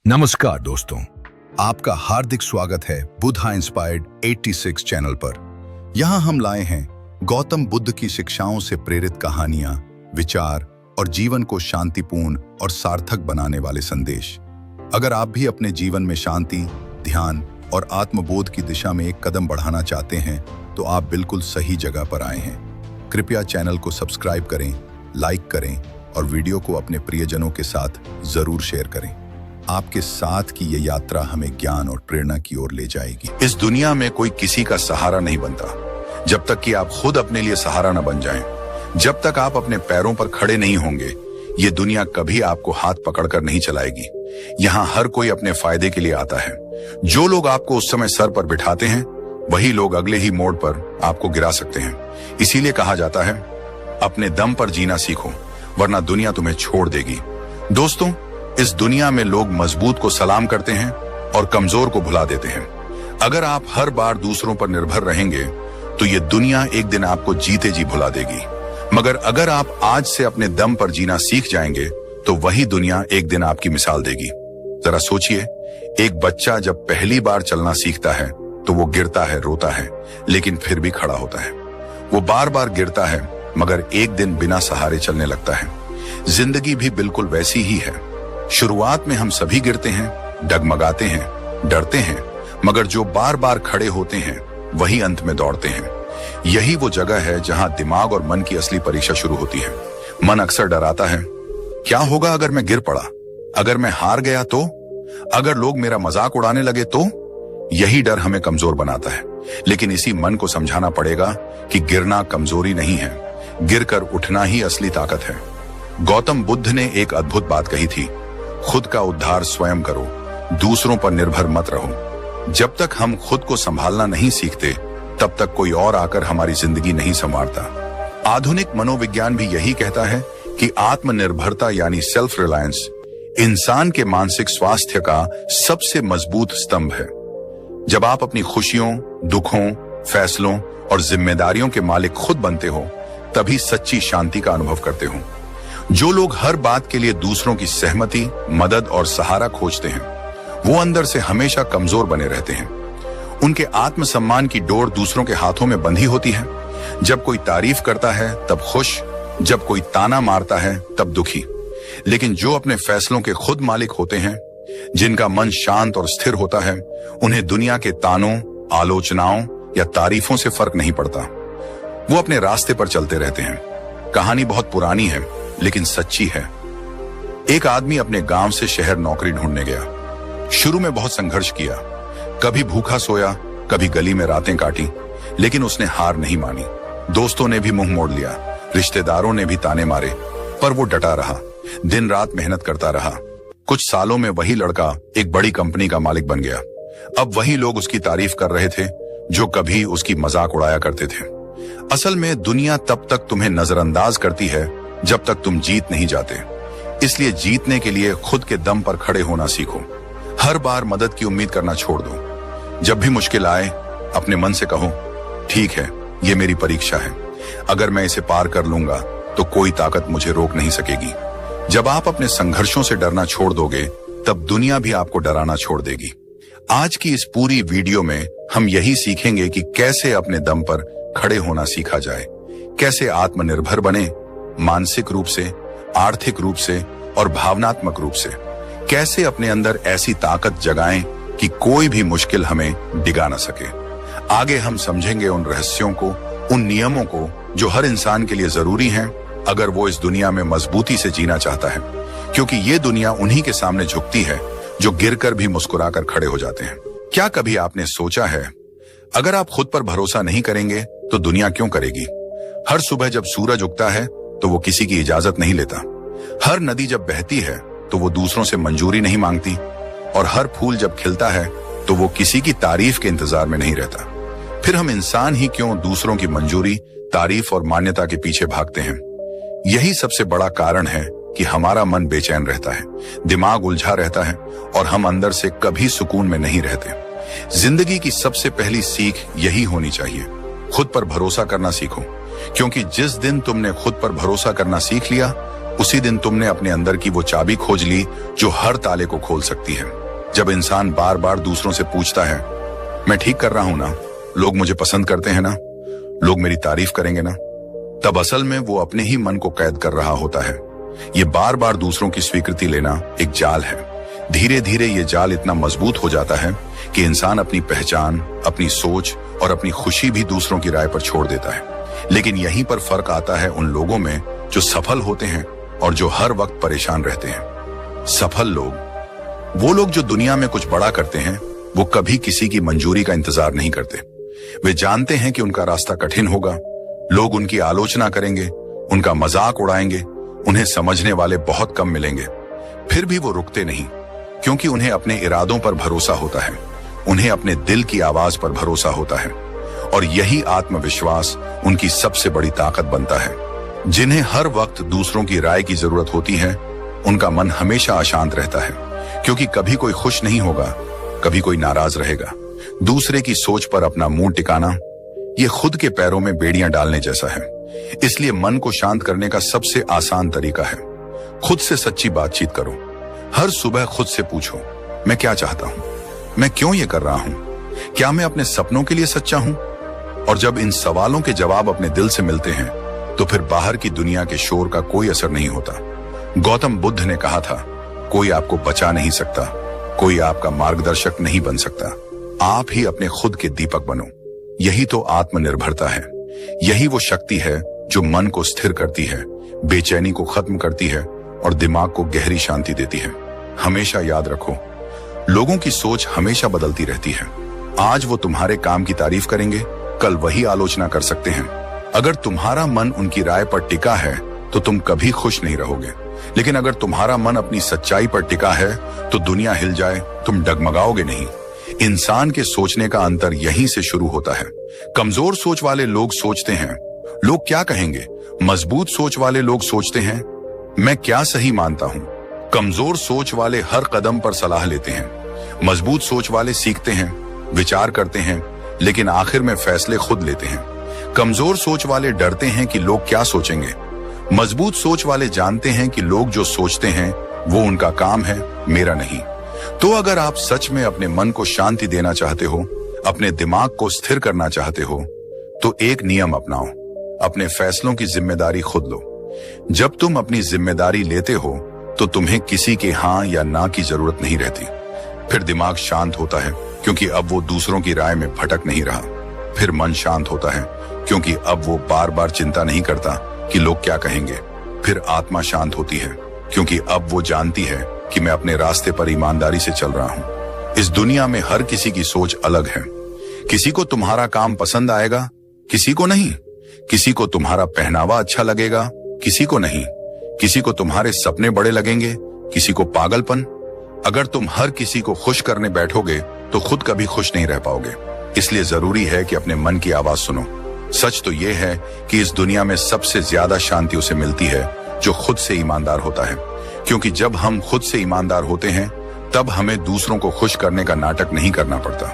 नमस्कार दोस्तों, आपका हार्दिक स्वागत है बुद्धा इंस्पायर्ड 86 चैनल पर। यहाँ हम लाए हैं गौतम बुद्ध की शिक्षाओं से प्रेरित कहानियां, विचार और जीवन को शांतिपूर्ण और सार्थक बनाने वाले संदेश। अगर आप भी अपने जीवन में शांति, ध्यान और आत्मबोध की दिशा में एक कदम बढ़ाना चाहते हैं तो आप बिल्कुल सही जगह पर आए हैं। कृपया चैनल को सब्सक्राइब करें, लाइक करें और वीडियो को अपने प्रियजनों के साथ जरूर शेयर करें। आपके साथ की ये यात्रा हमें ज्ञान और प्रेरणा की ओर ले जाएगी। इस दुनिया में कोई किसी का सहारा नहीं बनता जब तक कि आप खुद अपने लिए सहारा न बन जाएं। जब तक आप अपने पैरों पर खड़े नहीं होंगे, ये दुनिया कभी आपको हाथ पकड़कर नहीं चलाएगी। यहाँ हर कोई अपने फायदे के लिए आता है। जो लोग आपको उस समय सर पर बिठाते हैं, वही लोग अगले ही मोड़ पर आपको गिरा सकते हैं। इसीलिए कहा जाता है, अपने दम पर जीना सीखो, वरना दुनिया तुम्हें छोड़ देगी। दोस्तों, इस दुनिया में लोग मजबूत को सलाम करते हैं और कमजोर को भुला देते हैं। अगर आप हर बार दूसरों पर निर्भर रहेंगे तो ये दुनिया एक दिन आपको जीते जी भुला देगी। मगर अगर आप आज से अपने दम पर जीना सीख जाएंगे तो वही दुनिया एक दिन आपकी मिसाल देगी। जरा सोचिए, एक बच्चा जब पहली बार चलना सीखता है तो वो गिरता है, रोता है, लेकिन फिर भी खड़ा होता है। वो बार बार गिरता है मगर एक दिन बिना सहारे चलने लगता है। जिंदगी भी बिल्कुल वैसी ही है। शुरुआत में हम सभी गिरते हैं, डगमगाते हैं, डरते हैं, मगर जो बार बार खड़े होते हैं वही अंत में दौड़ते हैं। यही वो जगह है जहां दिमाग और मन की असली परीक्षा शुरू होती है। मन अक्सर डराता है, क्या होगा अगर मैं गिर पड़ा, अगर मैं हार गया तो, अगर लोग मेरा मजाक उड़ाने लगे तो। यही डर हमें कमजोर बनाता है। लेकिन इसी मन को समझाना पड़ेगा कि गिरना कमजोरी नहीं है, गिरकर उठना ही असली ताकत है। गौतम बुद्ध ने एक अद्भुत बात कही थी, खुद का उद्धार स्वयं करो, दूसरों पर निर्भर मत रहो। जब तक हम खुद को संभालना नहीं सीखते, तब तक कोई और आकर हमारी जिंदगी नहीं संवारता। आधुनिक मनोविज्ञान भी यही कहता है कि आत्मनिर्भरता यानी सेल्फ रिलायंस इंसान के मानसिक स्वास्थ्य का सबसे मजबूत स्तंभ है। जब आप अपनी खुशियों, दुखों, फैसलों और जिम्मेदारियों के मालिक खुद बनते हो, तभी सच्ची शांति का अनुभव करते हो। जो लोग हर बात के लिए दूसरों की सहमति, मदद और सहारा खोजते हैं, वो अंदर से हमेशा कमजोर बने रहते हैं। उनके आत्मसम्मान की डोर दूसरों के हाथों में बंधी होती है। जब कोई तारीफ करता है तब खुश, जब कोई ताना मारता है तब दुखी। लेकिन जो अपने फैसलों के खुद मालिक होते हैं, जिनका मन शांत और स्थिर होता है, उन्हें दुनिया के तानों, आलोचनाओं या तारीफों से फर्क नहीं पड़ता। वो अपने रास्ते पर चलते रहते हैं। कहानी बहुत पुरानी है लेकिन सच्ची है। एक आदमी अपने गांव से शहर नौकरी ढूंढने गया। शुरू में बहुत संघर्ष किया, कभी भूखा सोया, कभी गली में रातें काटी, लेकिन उसने हार नहीं मानी। दोस्तों ने भी मुंह मोड़ लिया, रिश्तेदारों ने भी ताने मारे, पर वो डटा रहा, दिन रात मेहनत करता रहा। कुछ सालों में वही लड़का एक बड़ी कंपनी का मालिक बन गया। अब वही लोग उसकी तारीफ कर रहे थे जो कभी उसकी मजाक उड़ाया करते थे। असल में दुनिया तब तक तुम्हें नजरअंदाज करती है जब तक तुम जीत नहीं जाते। इसलिए जीतने के लिए खुद के दम पर खड़े होना सीखो। हर बार मदद की उम्मीद करना छोड़ दो। जब भी मुश्किल आए, अपने मन से कहो, ठीक है, ये मेरी परीक्षा है। अगर मैं इसे पार कर लूंगा तो कोई ताकत मुझे रोक नहीं सकेगी। जब आप अपने संघर्षों से डरना छोड़ दोगे, तब दुनिया भी आपको डराना छोड़ देगी। आज की इस पूरी वीडियो में हम यही सीखेंगे कि कैसे अपने दम पर खड़े होना सीखा जाए, कैसे आत्मनिर्भर बने, मानसिक रूप से, आर्थिक रूप से और भावनात्मक रूप से। कैसे अपने अंदर ऐसी ताकत जगाएं कि कोई भी मुश्किल हमें डिगा न सके। आगे हम समझेंगे उन रहस्यों को, उन नियमों को जो हर इंसान के लिए जरूरी हैं अगर वो इस दुनिया में मजबूती से जीना चाहता है। क्योंकि ये दुनिया उन्हीं के सामने झुकती है जो गिरकर भी मुस्कुराकर खड़े हो जाते हैं। क्या कभी आपने सोचा है, अगर आप खुद पर भरोसा नहीं करेंगे तो दुनिया क्यों करेगी? हर सुबह जब सूरज उगता है तो वो किसी की इजाजत नहीं लेता। हर नदी जब बहती है तो वो दूसरों से मंजूरी नहीं मांगती। और हर फूल जब खिलता है तो वो किसी की तारीफ के इंतजार में नहीं रहता। फिर हम इंसान ही क्यों दूसरों की मंजूरी, तारीफ और मान्यता के पीछे भागते हैं? यही सबसे बड़ा कारण है कि हमारा मन बेचैन रहता है, दिमाग उलझा रहता है और हम अंदर से कभी सुकून में नहीं रहते। जिंदगी की सबसे पहली सीख यही होनी चाहिए, खुद पर भरोसा करना सीखो। क्योंकि जिस दिन तुमने खुद पर भरोसा करना सीख लिया, उसी दिन तुमने अपने अंदर की वो चाबी खोज ली जो हर ताले को खोल सकती है। जब इंसान बार बार दूसरों से पूछता है, मैं ठीक कर रहा हूं ना, लोग मुझे पसंद करते हैं ना, लोग मेरी तारीफ करेंगे ना, तब असल में वो अपने ही मन को कैद कर रहा होता है। ये बार बार दूसरों की स्वीकृति लेना एक जाल है। धीरे धीरे ये जाल इतना मजबूत हो जाता है कि इंसान अपनी पहचान, अपनी सोच और अपनी खुशी भी दूसरों की राय पर छोड़ देता है। लेकिन यहीं पर फर्क आता है उन लोगों में जो सफल होते हैं और जो हर वक्त परेशान रहते हैं। सफल लोग, वो लोग जो दुनिया में कुछ बड़ा करते हैं, वो कभी किसी की मंजूरी का इंतजार नहीं करते। वे जानते हैं कि उनका रास्ता कठिन होगा, लोग उनकी आलोचना करेंगे, उनका मजाक उड़ाएंगे, उन्हें समझने वाले बहुत कम मिलेंगे। फिर भी वो रुकते नहीं, क्योंकि उन्हें अपने इरादों पर भरोसा होता है, उन्हें अपने दिल की आवाज पर भरोसा होता है। और यही आत्मविश्वास उनकी सबसे बड़ी ताकत बनता है। जिन्हें हर वक्त दूसरों की राय की जरूरत होती है, उनका मन हमेशा अशांत रहता है, क्योंकि कभी कोई खुश नहीं होगा, कभी कोई नाराज रहेगा। दूसरे की सोच पर अपना मुंह टिकाना, ये खुद के पैरों में बेड़ियां डालने जैसा है। इसलिए मन को शांत करने का सबसे आसान तरीका है, खुद से सच्ची बातचीत करो। हर सुबह खुद से पूछो, मैं क्या चाहता हूं, मैं क्यों ये कर रहा हूं, क्या मैं अपने सपनों के लिए सच्चा हूं? और जब इन सवालों के जवाब अपने दिल से मिलते हैं, तो फिर बाहर की दुनिया के शोर का कोई असर नहीं होता। गौतम बुद्ध ने कहा था, कोई आपको बचा नहीं सकता, कोई आपका मार्गदर्शक नहीं बन सकता, आप ही अपने खुद के दीपक बनो। यही तो आत्मनिर्भरता है। यही वो शक्ति है जो मन को स्थिर करती है, बेचैनी को खत्म करती है और दिमाग को गहरी शांति देती है। हमेशा याद रखो, लोगों की सोच हमेशा बदलती रहती है। आज वो तुम्हारे काम की तारीफ करेंगे, कल वही आलोचना कर सकते हैं। अगर तुम्हारा मन उनकी राय पर टिका है तो तुम कभी खुश नहीं रहोगे। लेकिन अगर तुम्हारा मन अपनी सच्चाई पर टिका है तो दुनिया हिल जाए, तुम डगमगाओगे नहीं। इंसान के सोचने का अंतर यहीं से शुरू होता है। कमजोर सोच वाले लोग सोचते हैं, लोग क्या कहेंगे। मजबूत सोच वाले लोग सोचते हैं, मैं क्या सही मानता हूं। कमजोर सोच वाले हर कदम पर सलाह लेते हैं, मजबूत सोच वाले सीखते हैं, विचार करते हैं, लेकिन आखिर में फैसले खुद लेते हैं। कमजोर सोच वाले डरते हैं कि लोग क्या सोचेंगे, मजबूत सोच वाले जानते हैं कि लोग जो सोचते हैं वो उनका काम है, मेरा नहीं। तो अगर आप सच में अपने मन को शांति देना चाहते हो, अपने दिमाग को स्थिर करना चाहते हो, तो एक नियम अपनाओ, अपने फैसलों की जिम्मेदारी खुद लो। जब तुम अपनी जिम्मेदारी लेते हो तो तुम्हें किसी के हाँ या ना की जरूरत नहीं रहती। फिर दिमाग शांत होता है, क्योंकि अब वो दूसरों की राय में भटक नहीं रहा। फिर मन शांत होता है, क्योंकि अब वो बार बार चिंता नहीं करता कि लोग क्या कहेंगे। फिर आत्मा शांत होती है, क्योंकि अब वो जानती है कि मैं अपने रास्ते पर ईमानदारी से चल रहा हूं। इस दुनिया में हर किसी की सोच अलग है। किसी को तुम्हारा काम पसंद आएगा, किसी को नहीं। किसी को तुम्हारा पहनावा अच्छा लगेगा, किसी को नहीं। किसी को तुम्हारे सपने बड़े लगेंगे, किसी को पागलपन। अगर तुम हर किसी को खुश करने बैठोगे तो खुद कभी खुश नहीं रह पाओगे। इसलिए जरूरी है कि अपने मन की आवाज सुनो। सच तो यह है कि इस दुनिया में सबसे ज्यादा शांति उसे मिलती है जो खुद से ईमानदार होता है, क्योंकि जब हम खुद से ईमानदार होते हैं तब हमें दूसरों को खुश करने का नाटक नहीं करना पड़ता।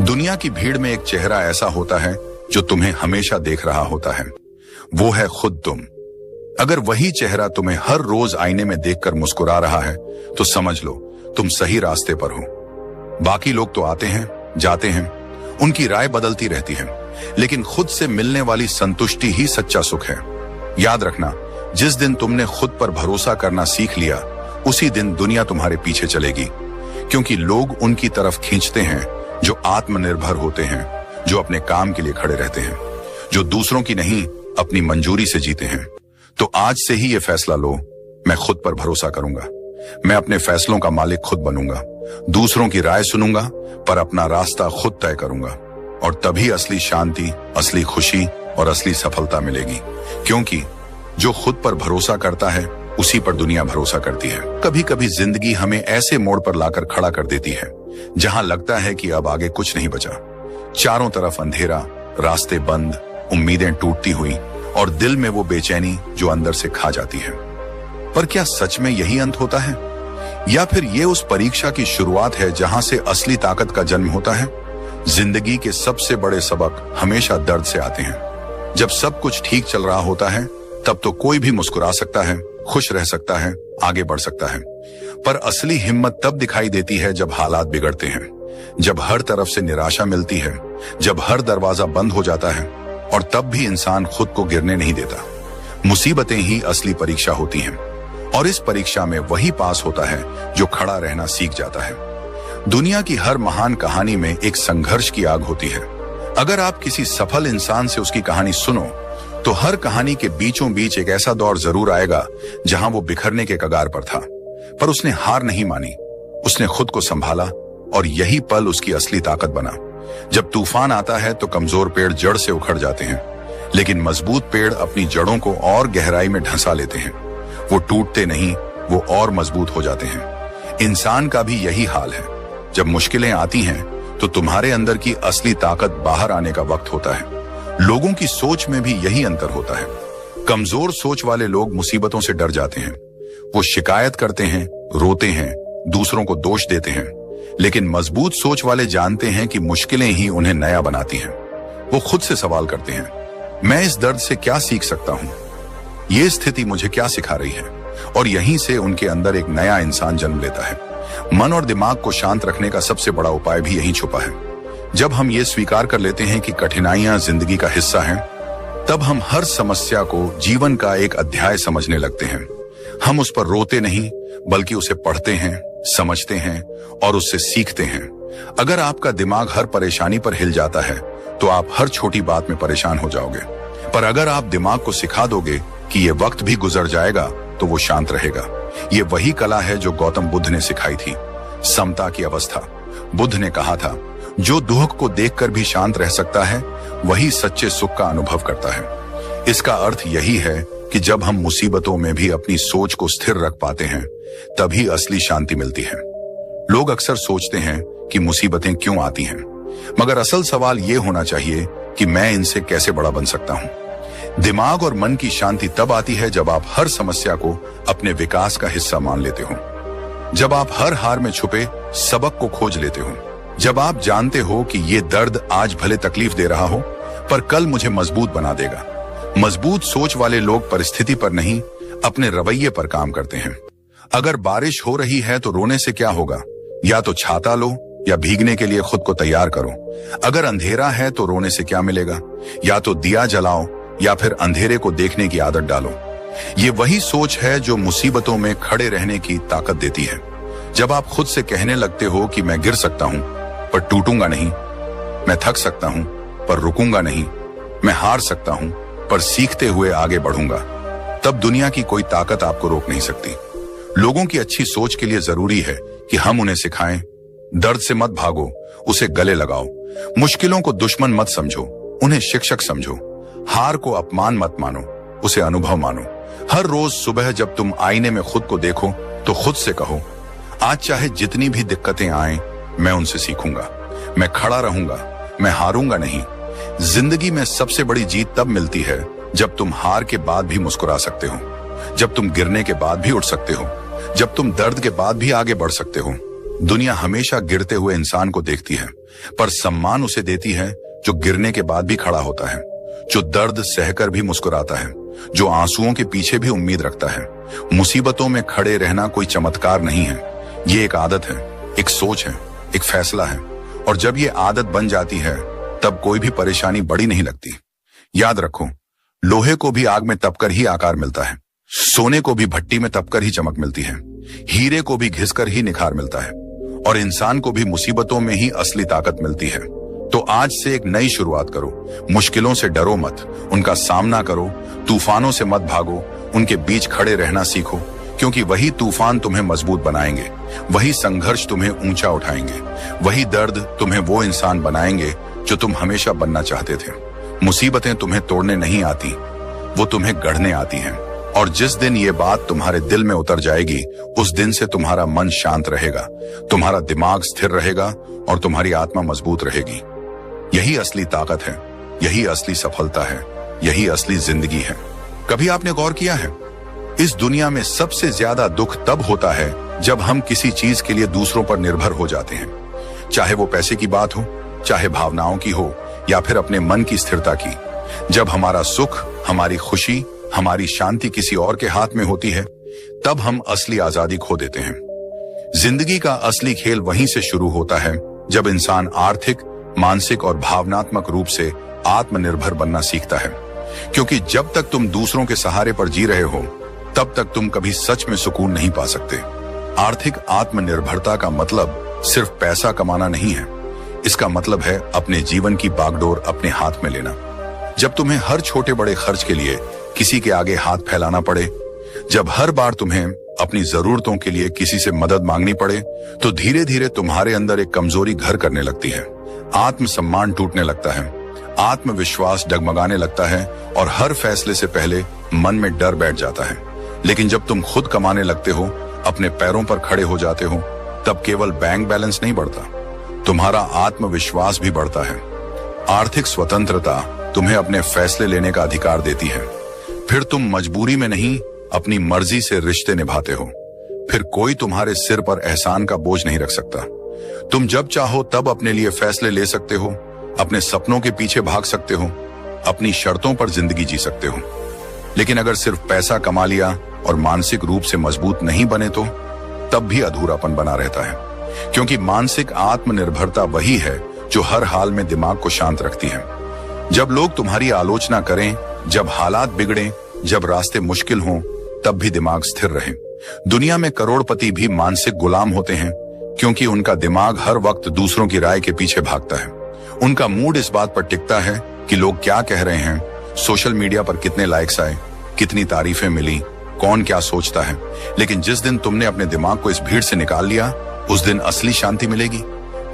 दुनिया की भीड़ में एक चेहरा ऐसा होता है जो तुम्हें हमेशा देख रहा होता है, वो है खुद तुम। अगर वही चेहरा तुम्हें हर रोज आईने में देखकर मुस्कुरा रहा है तो समझ लो तुम सही रास्ते पर हो। बाकी लोग तो आते हैं, जाते हैं, उनकी राय बदलती रहती है, लेकिन खुद से मिलने वाली संतुष्टि ही सच्चा सुख है। याद रखना, जिस दिन तुमने खुद पर भरोसा करना सीख लिया, उसी दिन दुनिया तुम्हारे पीछे चलेगी, क्योंकि लोग उनकी तरफ खींचते हैं जो आत्मनिर्भर होते हैं, जो अपने काम के लिए खड़े रहते हैं, जो दूसरों की नहीं अपनी मंजूरी से जीते हैं। तो आज से ही ये फैसला लो, मैं खुद पर भरोसा करूंगा, मैं अपने फैसलों का मालिक खुद बनूंगा, दूसरों की राय सुनूंगा पर अपना रास्ता खुद तय करूंगा। और तभी असली शांति, असली खुशी और असली सफलता मिलेगी, क्योंकि जो खुद पर भरोसा करता है उसी पर दुनिया भरोसा करती है। कभी कभी जिंदगी हमें ऐसे मोड़ पर लाकर खड़ा कर देती है जहां लगता है कि अब आगे कुछ नहीं बचा। चारों तरफ अंधेरा, रास्ते बंद, उम्मीदें टूटती हुई और दिल में वो बेचैनी जो अंदर से खा जाती है। पर क्या सच में यही अंत होता है, या फिर ये उस परीक्षा की शुरुआत है जहां से असली ताकत का जन्म होता है? जिंदगी के सबसे बड़े सबक हमेशा दर्द से आते हैं। जब सब कुछ ठीक चल रहा होता है तब तो कोई भी मुस्कुरा सकता है, खुश रह सकता है, आगे बढ़ सकता है। पर असली हिम्मत तब दिखाई देती है जब हालात बिगड़ते हैं, जब हर तरफ से निराशा मिलती है, जब हर दरवाजा बंद हो जाता है, और तब भी इंसान खुद को गिरने नहीं देता। मुसीबतें ही असली परीक्षा होती हैं, और इस परीक्षा में वही पास होता है जो खड़ा रहना सीख जाता है। दुनिया की हर महान कहानी में एक संघर्ष की आग होती है। अगर आप किसी सफल इंसान से उसकी कहानी सुनो, तो हर कहानी के बीचों बीच एक ऐसा दौर जरूर आएगा जहां वो बिखरने के कगार पर था, पर उसने हार नहीं मानी, उसने खुद को संभाला, और यही पल उसकी असली ताकत बना। जब तूफान आता है तो कमजोर पेड़ जड़ से उखड़ जाते हैं, लेकिन मजबूत पेड़ अपनी जड़ों को और गहराई में ढंसा लेते हैं। वो टूटते नहीं, वो और मजबूत हो जाते हैं। इंसान का भी यही हाल है। जब मुश्किलें आती हैं तो तुम्हारे अंदर की असली ताकत बाहर आने का वक्त होता है। लोगों की सोच में भी यही अंतर होता है। कमजोर सोच वाले लोग मुसीबतों से डर जाते हैं, वो शिकायत करते हैं, रोते हैं, दूसरों को दोष देते हैं। लेकिन मजबूत सोच वाले जानते हैं कि मुश्किलें ही उन्हें नया बनाती हैं। वो खुद से सवाल करते हैं, मैं इस दर्द से क्या सीख सकता हूं? ये स्थिति मुझे क्या सिखा रही है? और यहीं से उनके अंदर एक नया इंसान जन्म लेता है। मन और दिमाग को शांत रखने का सबसे बड़ा उपाय भी यहीं छुपा है। जब हम ये स्वीकार कर लेते हैं कि कठिनाइयां जिंदगी का हिस्सा हैं, तब हम हर समस्या को जीवन का एक अध्याय समझने लगते हैं। हम उस पर रोते नहीं, बल्कि उसे पढ़ते हैं, समझते हैं और उससे सीखते हैं। अगर आपका दिमाग हर परेशानी पर हिल जाता है, तो आप हर छोटी बात में परेशान हो जाओगे। पर अगर आप दिमाग को सिखा दोगे कि ये वक्त भी गुजर जाएगा, तो वो शांत रहेगा। ये वही कला है जो गौतम बुद्ध ने सिखाई थी, समता की अवस्था। बुद्ध ने कहा था, जो दुख को देखकर भी शांत रह सकता है, वही सच्चे सुख का अनुभव करता है। इसका अर्थ यही है कि जब हम मुसीबतों में भी अपनी सोच को स्थिर रख पाते हैं, तभी असली शांति मिलती है। लोग अक्सर सोचते हैं कि मुसीबतें क्यों आती हैं, मगर असल सवाल यह होना चाहिए कि मैं इनसे कैसे बड़ा बन सकता हूं। दिमाग और मन की शांति तब आती है जब आप हर समस्या को अपने विकास का हिस्सा मान लेते हो, जब आप हर हार में छुपे सबक को खोज लेते हो, जब आप जानते हो कि ये दर्द आज भले तकलीफ दे रहा हो, पर कल मुझे मजबूत बना देगा। मजबूत सोच वाले लोग परिस्थिति पर नहीं, अपने रवैये पर काम करते हैं। अगर बारिश हो रही है तो रोने से क्या होगा? या तो छाता लो या भीगने के लिए खुद को तैयार करो। अगर अंधेरा है तो रोने से क्या मिलेगा? या तो दिया जलाओ या फिर अंधेरे को देखने की आदत डालो। ये वही सोच है जो मुसीबतों में खड़े रहने की ताकत देती है। जब आप खुद से कहने लगते हो कि मैं गिर सकता हूं पर टूटूंगा नहीं, मैं थक सकता हूं पर रुकूंगा नहीं, मैं हार सकता हूं पर सीखते हुए आगे बढ़ूंगा, तब दुनिया की कोई ताकत आपको रोक नहीं सकती। लोगों की अच्छी सोच के लिए जरूरी है कि हम उन्हें सिखाएं, दर्द से मत भागो, उसे गले लगाओ। मुश्किलों को दुश्मन मत समझो, उन्हें शिक्षक समझो। हार को अपमान मत मानो, उसे अनुभव मानो। हर रोज सुबह जब तुम आईने में खुद को देखो, तो खुद से कहो, आज चाहे जितनी भी दिक्कतें आएं, मैं उनसे सीखूंगा, मैं खड़ा रहूंगा, मैं हारूंगा नहीं। जिंदगी में सबसे बड़ी जीत तब मिलती है जब तुम हार के बाद भी मुस्कुरा सकते हो, जब तुम गिरने के बाद भी उठ सकते हो, जब तुम दर्द के बाद भी आगे बढ़ सकते हो। दुनिया हमेशा गिरते हुए इंसान को देखती है, पर सम्मान उसे देती है जो गिरने के बाद भी खड़ा होता है, जो दर्द सहकर भी मुस्कुराता है, जो आंसुओं के पीछे भी उम्मीद रखता है। मुसीबतों में खड़े रहना कोई चमत्कार नहीं है, ये एक आदत है, एक सोच है, एक फैसला है। और जब ये आदत बन जाती है, तब कोई भी परेशानी बड़ी नहीं लगती। याद रखो, लोहे को भी आग में तपकर ही आकार मिलता है, सोने को भी भट्टी में तपकर ही चमक मिलती है, हीरे को भी घिसकर ही निखार मिलता है, और इंसान को भी मुसीबतों में ही असली ताकत मिलती है। तो आज से एक नई शुरुआत करो। मुश्किलों से डरो मत, उनका सामना करो। तूफानों से मत भागो, उनके बीच खड़े रहना सीखो, क्योंकि वही तूफान तुम्हें मजबूत बनाएंगे, वही संघर्ष तुम्हें ऊंचा उठाएंगे, वही दर्द तुम्हें वो इंसान बनाएंगे जो तुम हमेशा बनना चाहते थे। मुसीबतें तुम्हें तोड़ने नहीं आती, वो तुम्हें गढ़ने आती हैं। और जिस दिन ये बात तुम्हारे दिल में उतर जाएगी, उस दिन से तुम्हारा मन शांत रहेगा, तुम्हारा दिमाग स्थिर रहेगा और तुम्हारी आत्मा मजबूत रहेगी। यही असली ताकत है, यही असली सफलता है, यही असली जिंदगी है। कभी आपने गौर किया है, इस दुनिया में सबसे ज्यादा दुख तब होता है जब हम किसी चीज के लिए दूसरों पर निर्भर हो जाते हैं, चाहे वो पैसे की बात हो, चाहे भावनाओं की हो, या फिर अपने मन की स्थिरता की। जब हमारा सुख, हमारी खुशी, हमारी शांति किसी और के हाथ में होती है, तब हम असली आजादी खो देते हैं। जिंदगी का असली खेल वहीं से शुरू होता है जब इंसान आर्थिक, मानसिक और भावनात्मक रूप से आत्मनिर्भर बनना सीखता है। क्योंकि जब तक तुम दूसरों के सहारे पर जी रहे हो, तब तक तुम कभी सच में सुकून नहीं पा सकते। आर्थिक आत्मनिर्भरता का मतलब सिर्फ पैसा कमाना नहीं है। इसका मतलब है अपने जीवन की बागडोर अपने हाथ में लेना। जब तुम्हें हर छोटे बड़े खर्च के लिए किसी के आगे हाथ फैलाना पड़े, जब हर बार तुम्हें अपनी जरूरतों के लिए किसी से मदद मांगनी पड़े, तो धीरे धीरे तुम्हारे अंदर एक कमजोरी घर करने लगती है। आत्मसम्मान टूटने लगता है, आत्मविश्वास डगमगाने लगता है और हर फैसले से पहले मन में डर बैठ जाता है। लेकिन जब तुम खुद कमाने लगते हो, अपने पैरों पर खड़े हो जाते हो, तब केवल बैंक बैलेंस नहीं बढ़ता, तुम्हारा आत्मविश्वास भी बढ़ता है। आर्थिक स्वतंत्रता तुम्हें अपने फैसले लेने का अधिकार देती है। फिर तुम मजबूरी में नहीं, अपनी मर्जी से रिश्ते निभाते हो। फिर कोई तुम्हारे सिर पर एहसान का बोझ नहीं रख सकता। तुम जब चाहो तब अपने लिए फैसले ले सकते हो, अपने सपनों के पीछे भाग सकते हो, अपनी शर्तों पर जिंदगी जी सकते हो। लेकिन अगर सिर्फ पैसा कमा लिया और मानसिक रूप से मजबूत नहीं बने, तो तब भी अधूरापन बना रहता है। क्योंकि मानसिक आत्मनिर्भरता वही है जो हर हाल में दिमाग को शांत रखती है। जब लोग तुम्हारी आलोचना करें, जब हालात बिगड़े, जब रास्ते मुश्किल हों, तब भी दिमाग स्थिर रहे। दुनिया में करोड़पति भी मानसिक गुलाम होते हैं, क्योंकि उनका दिमाग हर वक्त दूसरों की राय के पीछे भागता है। उनका मूड इस बात पर टिकता है कि लोग क्या कह रहे हैं, सोशल मीडिया पर कितने लाइक्स आए, कितनी तारीफें मिली, कौन क्या सोचता है। लेकिन जिस दिन तुमने अपने दिमाग को इस भीड़ से निकाल लिया, उस दिन असली शांति मिलेगी।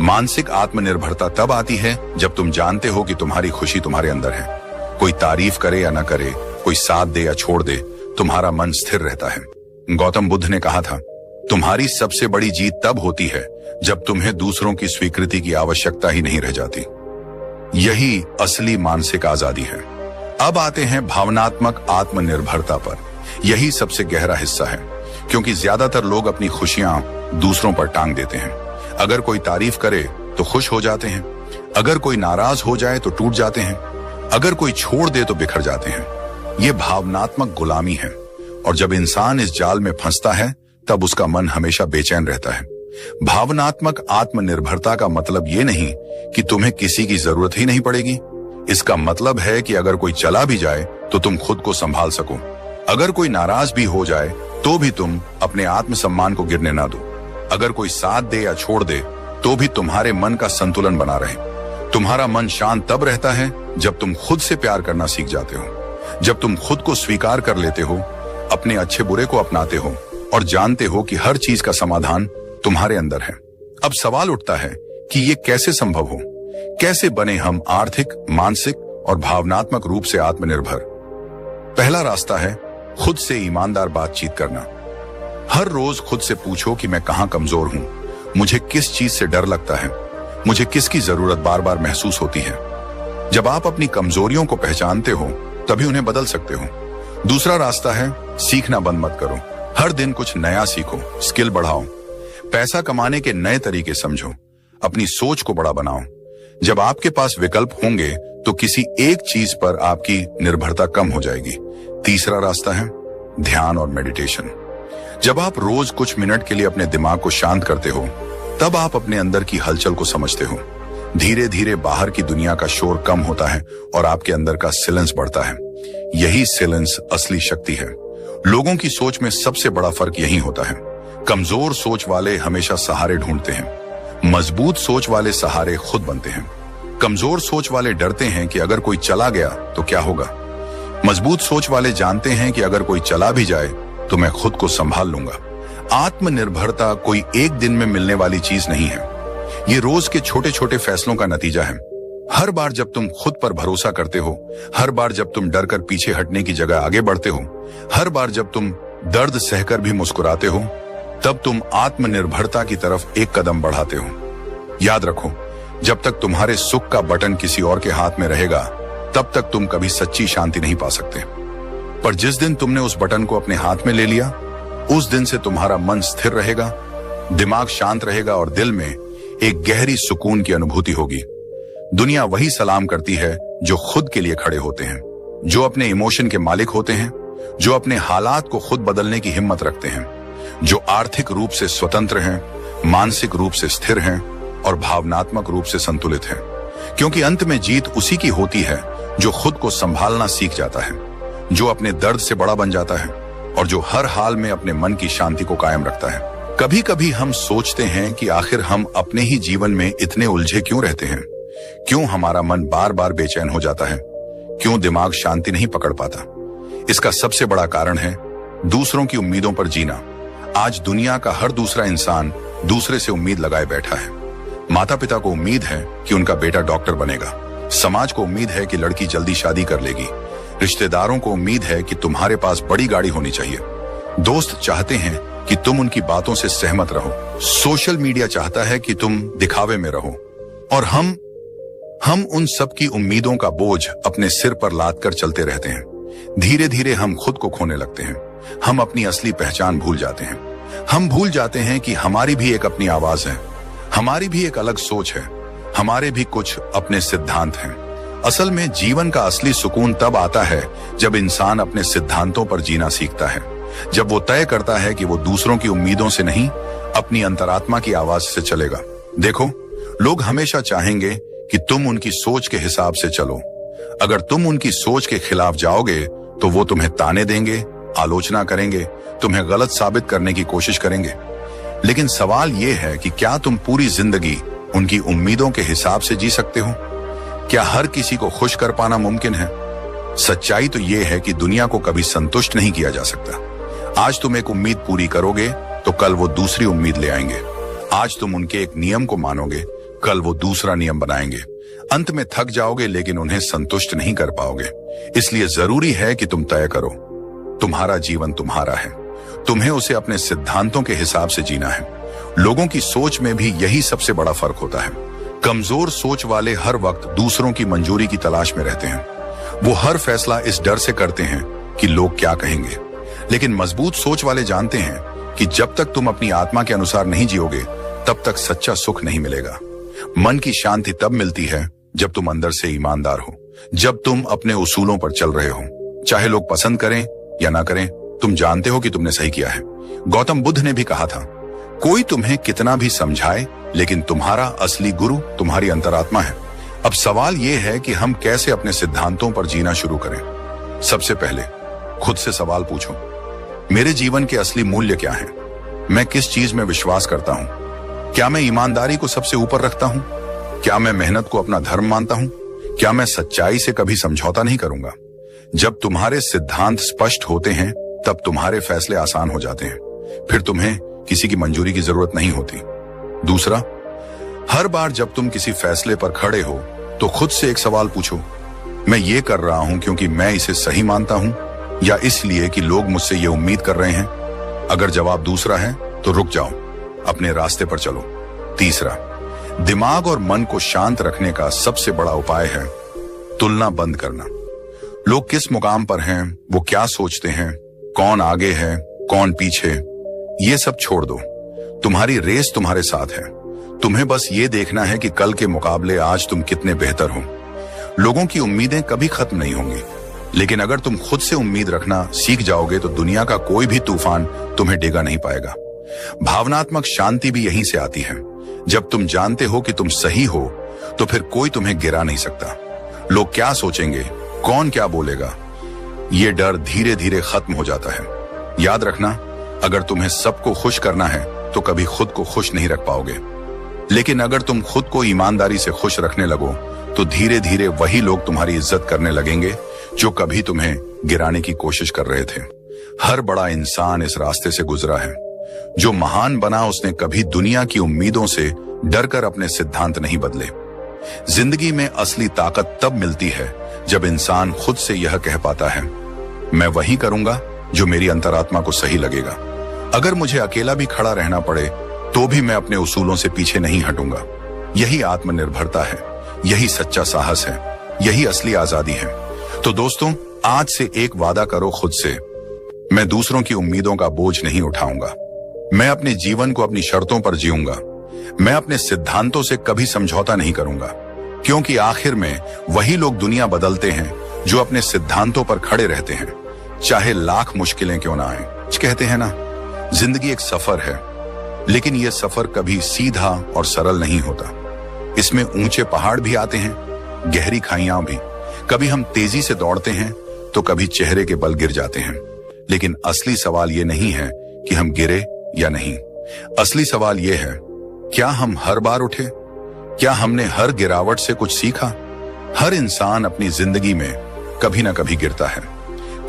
मानसिक आत्मनिर्भरता तब आती है जब तुम जानते हो कि तुम्हारी खुशी तुम्हारे अंदर है। कोई तारीफ करे या ना करे, कोई साथ दे या छोड़ दे, तुम्हारा मन स्थिर रहता है। गौतम बुद्ध ने कहा था, तुम्हारी सबसे बड़ी जीत तब होती है जब तुम्हें दूसरों की स्वीकृति की आवश्यकता ही नहीं रह जाती। यही असली मानसिक आजादी है। अब आते हैं भावनात्मक आत्मनिर्भरता पर। यही सबसे गहरा हिस्सा है, क्योंकि ज्यादातर लोग अपनी खुशियां दूसरों पर टांग देते हैं। अगर कोई तारीफ करे तो खुश हो जाते हैं, अगर कोई नाराज हो जाए तो टूट जाते हैं, अगर कोई छोड़ दे तो बिखर जाते हैं। ये भावनात्मक गुलामी है, और जब इंसान इस जाल में फंसता है, तब उसका मन हमेशा बेचैन रहता है। भावनात्मक आत्मनिर्भरता का मतलब ये नहीं कि तुम्हें किसी की जरूरत ही नहीं पड़ेगी। इसका मतलब है कि अगर कोई चला भी जाए तो तुम खुद को संभाल सको। अगर कोई नाराज भी हो जाए तो भी तुम अपने आत्मसम्मान को गिरने ना दो। अगर कोई साथ दे या छोड़ दे तो भी तुम्हारे मन का संतुलन बना रहे। तुम्हारा मन शांत तब रहता है जब तुम खुद से प्यार करना सीख जाते हो, जब तुम खुद को स्वीकार कर लेते हो, अपने अच्छे बुरे को अपनाते हो और जानते हो कि हर चीज का समाधान तुम्हारे अंदर है। अब सवाल उठता है कि ये कैसे संभव हो? कैसे बने हम आर्थिक, मानसिक और भावनात्मक रूप से आत्मनिर्भर? पहला रास्ता है खुद से ईमानदार बातचीत करना। हर रोज खुद से पूछो कि मैं कहां कमजोर हूं, मुझे किस चीज से डर लगता है, मुझे किसकी जरूरत बार बार महसूस होती है। जब आप अपनी कमजोरियों को पहचानते हो, तभी उन्हें बदल सकते हो। दूसरा रास्ता है सीखना बंद मत करो। हर दिन कुछ नया सीखो, स्किल बढ़ाओ, पैसा कमाने के नए तरीके समझो, अपनी सोच को बड़ा बनाओ। जब आपके पास विकल्प होंगे तो किसी एक चीज पर आपकी निर्भरता कम हो जाएगी। तीसरा रास्ता है ध्यान और मेडिटेशन। जब आप रोज कुछ मिनट के लिए अपने दिमाग को शांत करते हो, तब आप अपने अंदर की हलचल को समझते हो। धीरे धीरे बाहर की दुनिया का शोर कम होता है और आपके अंदर का साइलेंस बढ़ता है। यही साइलेंस असली शक्ति है। लोगों की सोच में सबसे बड़ा फर्क यही होता है। कमजोर सोच वाले हमेशा सहारे ढूंढते हैं, मजबूत सोच वाले सहारे खुद बनते हैं। कमजोर सोच वाले डरते हैं कि अगर कोई चला गया तो क्या होगा। मजबूत सोच वाले जानते हैं कि अगर कोई चला भी जाए तो मैं खुद को संभाल लूंगा। आत्मनिर्भरता कोई एक दिन में मिलने वाली चीज नहीं है। ये रोज के छोटे छोटे फैसलों का नतीजा है। हर बार जब तुम खुद पर भरोसा करते हो, हर बार जब तुम डर कर पीछे हटने की जगह आगे बढ़ते हो, हर बार जब तुम दर्द सहकर भी मुस्कुराते हो, तब तुम आत्मनिर्भरता की तरफ एक कदम बढ़ाते हो। याद रखो, जब तक तुम्हारे सुख का बटन किसी और के हाथ में रहेगा, तब तक तुम कभी सच्ची शांति नहीं पा सकते। पर जिस दिन तुमने उस बटन को अपने हाथ में ले लिया, उस दिन से तुम्हारा मन स्थिर रहेगा, दिमाग शांत रहेगा और दिल में एक गहरी सुकून की अनुभूति होगी। दुनिया वही सलाम करती है जो खुद के लिए खड़े होते हैं, जो अपने इमोशन के मालिक होते हैं, जो अपने हालात को खुद बदलने की हिम्मत रखते हैं, जो आर्थिक रूप से स्वतंत्र हैं, मानसिक रूप से स्थिर हैं और भावनात्मक रूप से संतुलित हैं। क्योंकि अंत में जीत उसी की होती है जो खुद को संभालना सीख जाता है, जो अपने दर्द से बड़ा बन जाता है और जो हर हाल में अपने मन की शांति को कायम रखता है। कभी कभी हम सोचते हैं कि आखिर हम अपने ही जीवन में इतने उलझे क्यों रहते हैं, क्यों हमारा मन बार बार बेचैन हो जाता है, क्यों दिमाग शांति नहीं पकड़ पाता। इसका सबसे बड़ा कारण है दूसरों की उम्मीदों पर जीना। आज दुनिया का हर दूसरा इंसान दूसरे से उम्मीद लगाए बैठा है। माता पिता को उम्मीद है कि उनका बेटा डॉक्टर बनेगा, समाज को उम्मीद है कि लड़की जल्दी शादी कर लेगी, रिश्तेदारों को उम्मीद है कि तुम्हारे पास बड़ी गाड़ी होनी चाहिए, दोस्त चाहते हैं कि तुम उनकी बातों से सहमत रहो, सोशल मीडिया चाहता है कि तुम दिखावे में रहो, और हम उन सब की उम्मीदों का बोझ अपने सिर पर लाद कर चलते रहते हैं। धीरे धीरे हम खुद को खोने लगते हैं, हम अपनी असली पहचान भूल जाते हैं। हम भूल जाते हैं कि हमारी भी एक अपनी आवाज है, हमारी भी एक अलग सोच है, हमारे भी कुछ अपने सिद्धांत हैं। असल में जीवन का असली सुकून तब आता है जब इंसान अपने सिद्धांतों पर जीना सीखता है, जब वो तय करता है कि वो दूसरों की उम्मीदों से नहीं, अपनी अंतरात्मा की आवाज से चलेगा। देखो, लोग हमेशा चाहेंगे कि तुम उनकी सोच के हिसाब से चलो। अगर तुम उनकी सोच के खिलाफ जाओगे तो वो तुम्हें ताने देंगे, आलोचना करेंगे, तुम्हें गलत साबित करने की कोशिश करेंगे। लेकिन सवाल यह है कि क्या तुम पूरी जिंदगी उनकी उम्मीदों के हिसाब से जी सकते हो? क्या हर किसी को खुश कर पाना मुमकिन है? सच्चाई तो यह है कि दुनिया को कभी संतुष्ट नहीं किया जा सकता। आज तुम एक उम्मीद पूरी करोगे तो कल वो दूसरी उम्मीद ले आएंगे। आज तुम उनके एक नियम को मानोगे, कल वो दूसरा नियम बनाएंगे। अंत में थक जाओगे लेकिन उन्हें संतुष्ट नहीं कर पाओगे। इसलिए जरूरी है कि तुम तय करो, तुम्हारा जीवन तुम्हारा है, तुम्हें उसे अपने सिद्धांतों के हिसाब से जीना है। लोगों की सोच में भी यही सबसे बड़ा फर्क होता है। कमजोर सोच वाले हर वक्त दूसरों की मंजूरी की तलाश में रहते हैं। वो हर फैसला इस डर से करते हैं कि लोग क्या कहेंगे। लेकिन मजबूत सोच वाले जानते हैं कि जब तक तुम अपनी आत्मा के अनुसार नहीं जियोगे तब तक सच्चा सुख नहीं मिलेगा। मन की शांति तब मिलती है जब तुम अंदर से ईमानदार हो, जब तुम अपने उसूलों पर चल रहे हो। चाहे लोग पसंद करें या ना करें, तुम जानते हो कि तुमने सही किया है। गौतम बुद्ध ने भी कहा था, कोई तुम्हें कितना भी समझाए लेकिन तुम्हारा असली गुरु तुम्हारी अंतरात्मा है। अब सवाल यह है कि हम कैसे अपने सिद्धांतों पर जीना शुरू करें। सबसे पहले खुद से सवाल पूछो, मेरे जीवन के असली मूल्य क्या हैं? मैं किस चीज में विश्वास करता हूं? क्या मैं ईमानदारी को सबसे ऊपर रखता हूं? क्या मैं मेहनत को अपना धर्म मानता हूं? क्या मैं सच्चाई से कभी समझौता नहीं करूंगा? जब तुम्हारे सिद्धांत स्पष्ट होते हैं तब तुम्हारे फैसले आसान हो जाते हैं। फिर तुम्हें किसी की मंजूरी की जरूरत नहीं होती। दूसरा, हर बार जब तुम किसी फैसले पर खड़े हो तो खुद से एक सवाल पूछो, मैं ये कर रहा हूं क्योंकि मैं इसे सही मानता हूं या इसलिए कि लोग मुझसे ये उम्मीद कर रहे हैं? अगर जवाब दूसरा है तो रुक जाओ, अपने रास्ते पर चलो। तीसरा, दिमाग और मन को शांत रखने का सबसे बड़ा उपाय है तुलना बंद करना। लोग किस मुकाम पर हैं, वो क्या सोचते हैं, कौन आगे है, कौन पीछे, ये सब छोड़ दो। तुम्हारी रेस तुम्हारे साथ है। तुम्हें बस ये देखना है कि कल के मुकाबले आज तुम कितने बेहतर हो। लोगों की उम्मीदें कभी खत्म नहीं होंगी, लेकिन अगर तुम खुद से उम्मीद रखना सीख जाओगे तो दुनिया का कोई भी तूफान तुम्हें डिगा नहीं पाएगा। भावनात्मक शांति भी यहीं से आती है। जब तुम जानते हो कि तुम सही हो तो फिर कोई तुम्हें गिरा नहीं सकता। लोग क्या सोचेंगे, कौन क्या बोलेगा, ये डर धीरे धीरे खत्म हो जाता है। याद रखना, अगर तुम्हें सबको खुश करना है तो कभी खुद को खुश नहीं रख पाओगे। लेकिन अगर तुम खुद को ईमानदारी से खुश रखने लगो तो धीरे धीरे वही लोग तुम्हारी इज्जत करने लगेंगे जो कभी तुम्हें गिराने की कोशिश कर रहे थे। हर बड़ा इंसान इस रास्ते से गुजरा है। जो महान बना उसने कभी दुनिया की उम्मीदों से डरकर अपने सिद्धांत नहीं बदले। जिंदगी में असली ताकत तब मिलती है जब इंसान खुद से यह कह पाता है, मैं वही करूंगा जो मेरी अंतरात्मा को सही लगेगा। अगर मुझे अकेला भी खड़ा रहना पड़े तो भी मैं अपने उसूलों से पीछे नहीं हटूंगा। यही आत्मनिर्भरता है, यही सच्चा साहस है, यही असली आजादी है। तो दोस्तों, आज से एक वादा करो खुद से, मैं दूसरों की उम्मीदों का बोझ नहीं उठाऊंगा। मैं अपने जीवन को अपनी शर्तों पर जीऊंगा। मैं अपने सिद्धांतों से कभी समझौता नहीं करूंगा, क्योंकि आखिर में वही लोग दुनिया बदलते हैं जो अपने सिद्धांतों पर खड़े रहते हैं। चाहे लाख मुश्किलें क्यों ना आए। कहते हैं ना, जिंदगी एक सफर है, लेकिन यह सफर कभी सीधा और सरल नहीं होता। इसमें ऊंचे पहाड़ भी आते हैं, गहरी खाइयां भी। कभी हम तेजी से दौड़ते हैं तो कभी चेहरे के बल गिर जाते हैं। लेकिन असली सवाल यह नहीं है कि हम गिरे या नहीं। असली सवाल यह है, क्या हम हर बार उठे? क्या हमने हर गिरावट से कुछ सीखा? हर इंसान अपनी जिंदगी में कभी ना कभी गिरता है।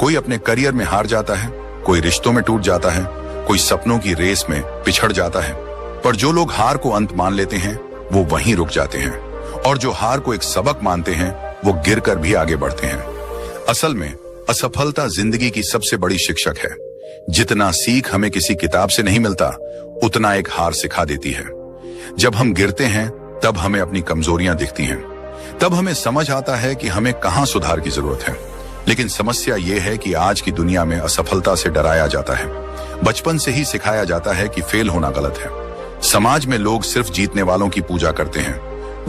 कोई अपने करियर में हार जाता है, कोई रिश्तों में टूट जाता है, कोई सपनों की रेस में पिछड़ जाता है। पर जो लोग हार को अंत मान लेते हैं वो वहीं रुक जाते हैं, और जो हार को एक सबक मानते हैं वो गिरकर भी आगे बढ़ते हैं। असल में असफलता जिंदगी की सबसे बड़ी शिक्षक है। जितना सीख हमें किसी किताब से नहीं मिलता, उतना एक हार सिखा देती है। जब हम गिरते हैं तब हमें अपनी कमजोरियां दिखती हैं, तब हमें समझ आता है कि हमें कहां सुधार की जरूरत है। लेकिन समस्या यह है कि आज की दुनिया में असफलता से डराया जाता है। बचपन से ही सिखाया जाता है कि फेल होना गलत है। समाज में लोग सिर्फ जीतने वालों की पूजा करते हैं,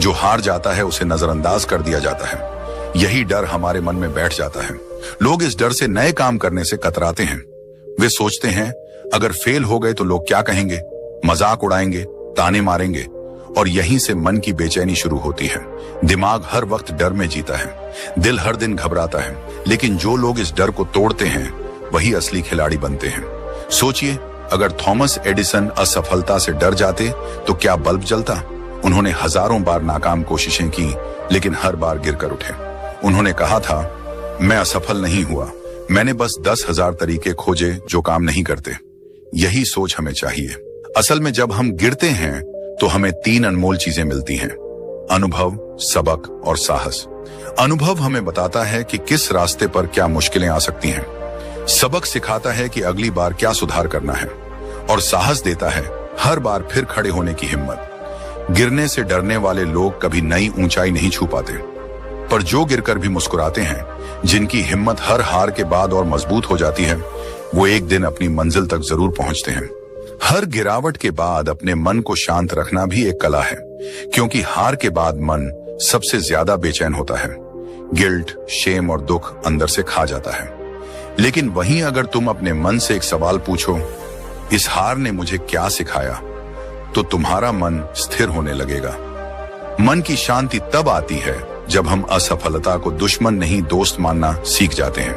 जो हार जाता है उसे नजरअंदाज कर दिया जाता है। यही डर हमारे मन में बैठ जाता है। लोग इस डर से नए काम करने से कतराते हैं। वे सोचते हैं, अगर फेल हो गए तो लोग क्या कहेंगे, मजाक उड़ाएंगे, ताने मारेंगे, और यहीं से मन की बेचैनी शुरू होती है। दिमाग हर वक्त डर में जीता है, दिल हर दिन घबराता है। लेकिन जो लोग इस डर को तोड़ते हैं वही असली खिलाड़ी बनते हैं। सोचिए, अगर थॉमस एडिसन असफलता से डर जाते तो क्या बल्ब जलता? उन्होंने हजारों बार नाकाम कोशिशें की, लेकिन हर बार गिरकर उठे। उन्होंने कहा था, मैं असफल नहीं हुआ, मैंने बस 10,000 तरीके खोजे जो काम नहीं करते। यही सोच हमें चाहिए। असल में जब हम गिरते हैं तो हमें 3 अनमोल चीजें मिलती हैं: अनुभव, सबक और साहस। अनुभव हमें बताता है कि किस रास्ते पर क्या मुश्किलें आ सकती हैं। सबक सिखाता है कि अगली बार क्या सुधार करना है, और साहस देता है हर बार फिर खड़े होने की हिम्मत। गिरने से डरने वाले लोग कभी नई ऊंचाई नहीं छू पाते, पर जो गिरकर भी मुस्कुराते हैं, जिनकी हिम्मत हर हार के बाद और मजबूत हो जाती है, वो एक दिन अपनी मंजिल तक जरूर पहुंचते हैं। हर गिरावट के बाद अपने मन को शांत रखना भी एक कला है, क्योंकि हार के बाद मन सबसे ज्यादा बेचैन होता है। गिल्ट, शेम और दुख अंदर से खा जाता है। लेकिन वहीं अगर तुम अपने मन से एक सवाल पूछो, इस हार ने मुझे क्या सिखाया, तो तुम्हारा मन स्थिर होने लगेगा। मन की शांति तब आती है जब हम असफलता को दुश्मन नहीं दोस्त मानना सीख जाते हैं,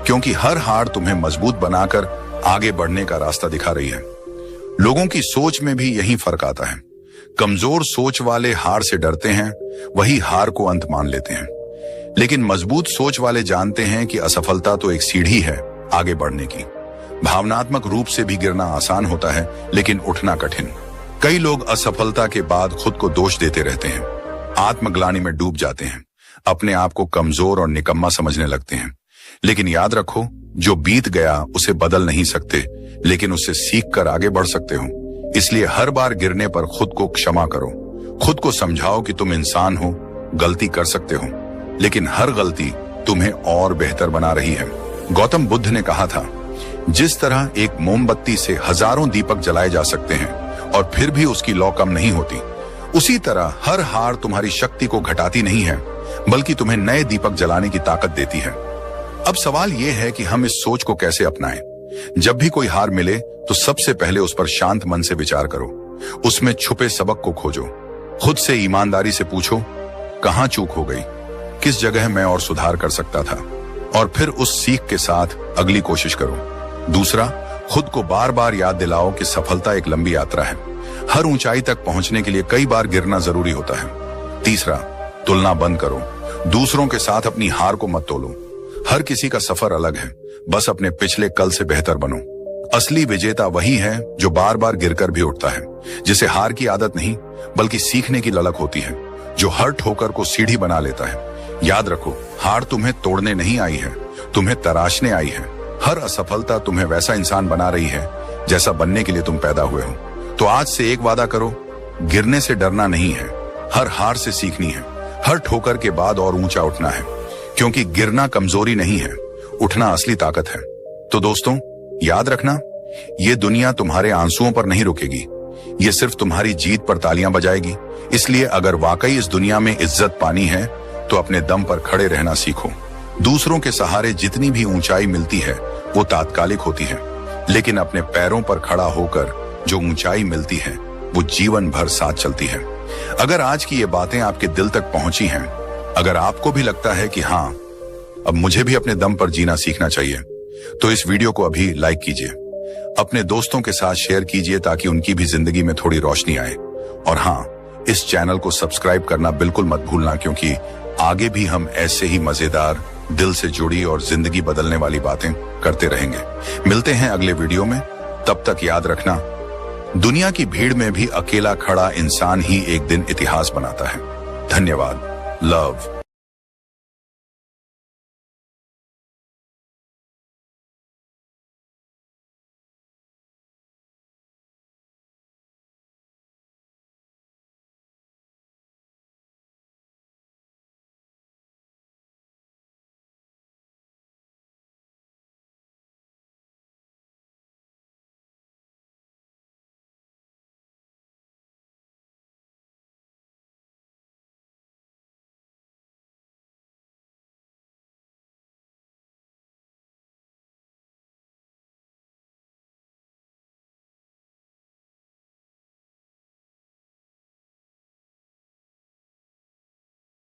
क्योंकि हर हार तुम्हें मजबूत बनाकर आगे बढ़ने का रास्ता दिखा रही है। लोगों की सोच में भी यही फर्क आता है। कमजोर सोच वाले हार से डरते हैं, वही हार को अंत मान लेते हैं। लेकिन मजबूत सोच वाले जानते हैं कि असफलता तो एक सीढ़ी है आगे बढ़ने की। भावनात्मक रूप से भी गिरना आसान होता है, लेकिन उठना कठिन। कई लोग असफलता के बाद खुद को दोष देते रहते हैं, आत्मग्लानि में डूब जाते हैं, अपने आप को कमजोर और निकम्मा समझने लगते हैं। लेकिन याद रखो, जो बीत गया उसे बदल नहीं सकते, लेकिन उससे सीख कर आगे बढ़ सकते हो। इसलिए हर बार गिरने पर खुद को क्षमा करो। खुद को समझाओ कि तुम इंसान हो, गलती कर सकते हो, लेकिन हर गलती तुम्हें और बेहतर बना रही है। गौतम बुद्ध ने कहा था, जिस तरह एक मोमबत्ती से हजारों दीपक जलाए जा सकते हैं और फिर भी उसकी लौ कम नहीं होती, उसी तरह हर हार तुम्हारी शक्ति को घटाती नहीं है, बल्कि तुम्हें नए दीपक जलाने की ताकत देती है। अब सवाल यह है कि हम इस सोच को कैसे अपनाएं। जब भी कोई हार मिले तो सबसे पहले उस पर शांत मन से विचार करो। उसमें छुपे सबक को खोजो। खुद से ईमानदारी से पूछो, कहां चूक हो गई, किस जगह मैं और सुधार कर सकता था, और फिर उस सीख के साथ अगली कोशिश करो। दूसरा, खुद को बार बार याद दिलाओ कि सफलता एक लंबी यात्रा है। हर ऊंचाई तक पहुंचने के लिए कई बार गिरना जरूरी होता है। तीसरा, तुलना बंद करो। दूसरों के साथ अपनी हार को मत तोलो। हर किसी का सफर अलग है, बस अपने पिछले कल से बेहतर बनो। असली विजेता वही है जो बार बार गिरकर भी उठता है, जिसे हार की आदत नहीं बल्कि सीखने की ललक होती है, जो हर ठोकर को सीढ़ी बना लेता है। याद रखो, हार तुम्हें तोड़ने नहीं आई है, तुम्हें तराशने आई है। हर असफलता तुम्हें वैसा इंसान बना रही है जैसा बनने के लिए तुम पैदा हुए हो। तो आज से एक वादा करो, गिरने से डरना नहीं है, हर हार से सीखनी है, हर ठोकर के बाद और ऊंचा उठना है, क्योंकि गिरना कमजोरी नहीं है, उठना असली ताकत है। तो दोस्तों, याद रखना, ये दुनिया तुम्हारे आंसुओं पर नहीं रुकेगी, ये सिर्फ तुम्हारी जीत पर तालियां बजाएगी। इसलिए अगर वाकई इस दुनिया में इज्जत पानी है तो अपने दम पर खड़े रहना सीखो। दूसरों के सहारे जितनी भी ऊंचाई मिलती है वो तात्कालिक होती है, लेकिन अपने पैरों पर खड़ा होकर जो ऊंचाई मिलती है वो जीवन भर साथ चलती है। अगर आज की ये बातें आपके दिल तक पहुंची हैं, अगर आपको भी लगता है कि हाँ, अब मुझे भी अपने दम पर जीना सीखना चाहिए, तो इस वीडियो को अभी लाइक कीजिए, अपने दोस्तों के साथ शेयर कीजिए ताकि उनकी भी जिंदगी में थोड़ी रोशनी आए। और हाँ, इस चैनल को सब्सक्राइब करना बिल्कुल मत भूलना, क्योंकि आगे भी हम ऐसे ही मजेदार, दिल से जुड़ी और जिंदगी बदलने वाली बातें करते रहेंगे। मिलते हैं अगले वीडियो में, तब तक याद रखना, दुनिया की भीड़ में भी अकेला खड़ा इंसान ही एक दिन इतिहास बनाता है। धन्यवाद। लव।